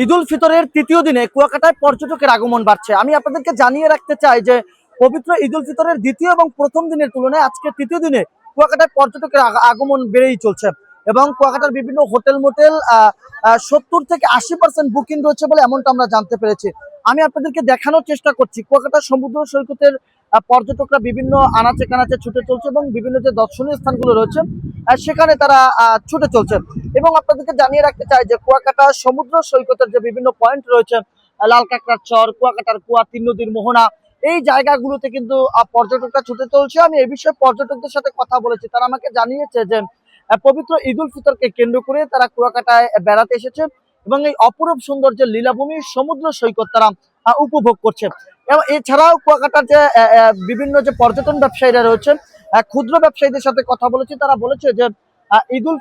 ঈদ উল ফিতরের তৃতীয় দিনে কুয়াকাটায় পর্যটকের আগমন বাড়ছে। আমি আপনাদেরকে জানিয়ে রাখতে চাই যে পবিত্র ঈদ উল ফিতরের দ্বিতীয় এবং প্রথম দিনের তুলনায় আজকে তৃতীয় দিনে কুয়াকাটায় পর্যটকের আগমন বেড়েই চলছে এবং কুয়াকাটার বিভিন্ন হোটেল মোটেল 70 থেকে 80% বুকিং রয়েছে বলে এমনটা আমরা জানতে পেরেছি। আমি আপনাদেরকে দেখানোর চেষ্টা করছি কুয়াকাটার সমুদ্র সৈকতের পর্যটকরা বিভিন্ন আনাচে কানাচে ছুটে চলছে এবং বিভিন্ন যে দর্শনীয় স্থানগুলো রয়েছে সেখানে তারা ছুটে চলছে। এবং আপনাদেরকে জানিয়ে রাখতে চাই যে কুয়াকাটা সমুদ্র সৈকতের যে বিভিন্ন পয়েন্ট রয়েছে, লাল কাঁকড়ার চর, কুয়াকাটার কুয়া, তিন নদীর মোহনা, এই জায়গাগুলোতে কিন্তু পর্যটকরা ছুটে চলছে। আমি এই বিষয়ে পর্যটকদের সাথে কথা বলেছি, তারা আমাকে জানিয়েছে যে পবিত্র ঈদ উল ফিতরকে কেন্দ্র করে তারা কুয়াকাটায় বেড়াতে এসেছে এবং এই অপরূপ সুন্দর যে লীলাভূমি সমুদ্র সৈকত তারা উপভোগ করছে। এবং এছাড়াও কুয়াকাটার যে বিভিন্ন যে পর্যটন ব্যবসায়ীরা রয়েছেন, ক্ষুদ্র ব্যবসায়ীদের সাথে কথা বলেছি, তারা বলেছে যে ঈদ উল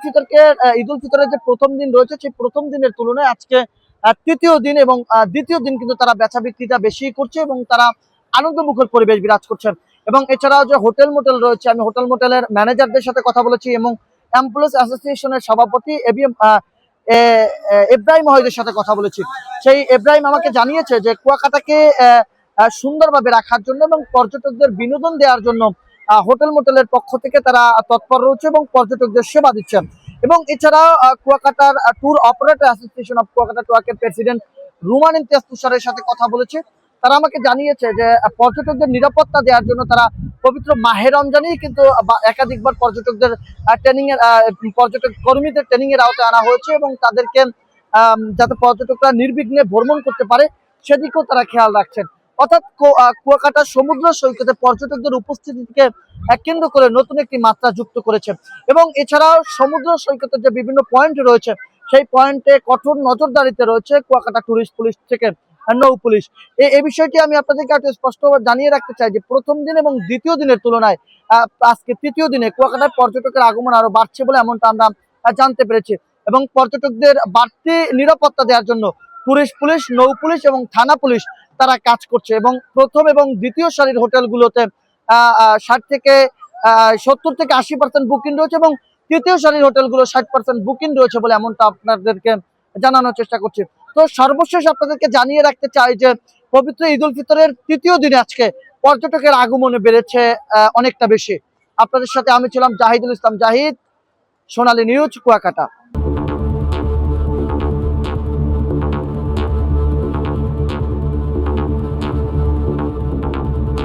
ফিতরের যে প্রথম দিন রয়েছে সেই প্রথম দিনের তুলনায় আজকে তৃতীয় দিন এবং দ্বিতীয় দিন কিন্তু তারা বেচা বিক্রিটা বেশি করছে এবং তারা আনন্দমুখর পরিবেশ বিরাজ করছেন। এবং এছাড়াও যে হোটেল মোটেল রয়েছে, আমি হোটেল মোটেলের ম্যানেজারদের সাথে কথা বলেছি এবং এমপ্লয়িজ অ্যাসোসিয়েশনের সভাপতি ইব্রাহিম মহিদের সাথে কথা বলেছি। সেই ইব্রাহিম আমাকে জানিয়েছে যে কুয়াকাটাকে সুন্দরভাবে রাখার জন্য এবং পর্যটকদের বিনোদন দেওয়ার জন্য হোটেল মোটেলের পক্ষ থেকে তারা তৎপর রয়েছে এবং পর্যটকদের সেবা দিচ্ছেন। এবং এছাড়াও কুয়াকাটার tour operator association of Kuakata ট্যুরের প্রেসিডেন্ট রুমান ইমতিয়াজ তুষারের সাথে কথা বলেছে। তারা আমাকে জানিয়েছে যে পর্যটকদের নিরাপত্তা দেওয়ার জন্য তারা পবিত্র মাহে রমজানেই কিন্তু একাধিকবার পর্যটকদের ট্রেনিং এর পর্যটক কর্মীদের ট্রেনিং এর আওতায় আনা হয়েছে এবং তাদেরকে যাতে পর্যটকরা নির্বিঘ্নে ভ্রমণ করতে পারে সেদিকেও তারা খেয়াল রাখছেন। অর্থাৎ কুয়াকাটা সমুদ্র সৈকতে পর্যটকদের উপস্থিতিকে কেন্দ্র করে নতুন একটি মাত্রা যুক্ত করেছে। এবং এছাড়াও সমুদ্র সৈকতের যে বিভিন্ন পয়েন্ট রয়েছে সেই পয়েন্টে কঠোর নজরদারিতে রয়েছে কুয়াকাটা টুরিস্ট পুলিশ থেকে নৌ পুলিশ। এই বিষয়টি আমি আপনাদেরকে একটু স্পষ্ট জানিয়ে রাখতে চাই যে প্রথম দিন এবং দ্বিতীয় দিনের তুলনায় আজকে তৃতীয় দিনে কুয়াকাটায় পর্যটকের আগমন আরো বাড়ছে বলে এমনটা আমরা জানতে পেরেছি। এবং পর্যটকদের বাড়তি নিরাপত্তা দেওয়ার জন্য টুরিস্ট পুলিশ, নৌ পুলিশ এবং থানা পুলিশ তারা কাজ করছে এবং প্রথম এবং দ্বিতীয় সারির হোটেলগুলোতে 70 থেকে 80% বুকিং রয়েছে এবং তৃতীয় সারির হোটেলগুলো 60% বুকিং রয়েছে বলে এমনটা আপনাদেরকে জানানোর চেষ্টা করছি। তো সর্বশেষ আপনাদেরকে জানিয়ে রাখতে চাই যে পবিত্র ঈদ উল ফিতরের তৃতীয় দিনে আজকে পর্যটকের আগমনে বেড়েছে অনেকটা বেশি। আপনাদের সাথে আমি ছিলাম জাহিদুল ইসলাম জাহিদ, সোনালী নিউজ, কুয়াকাটা।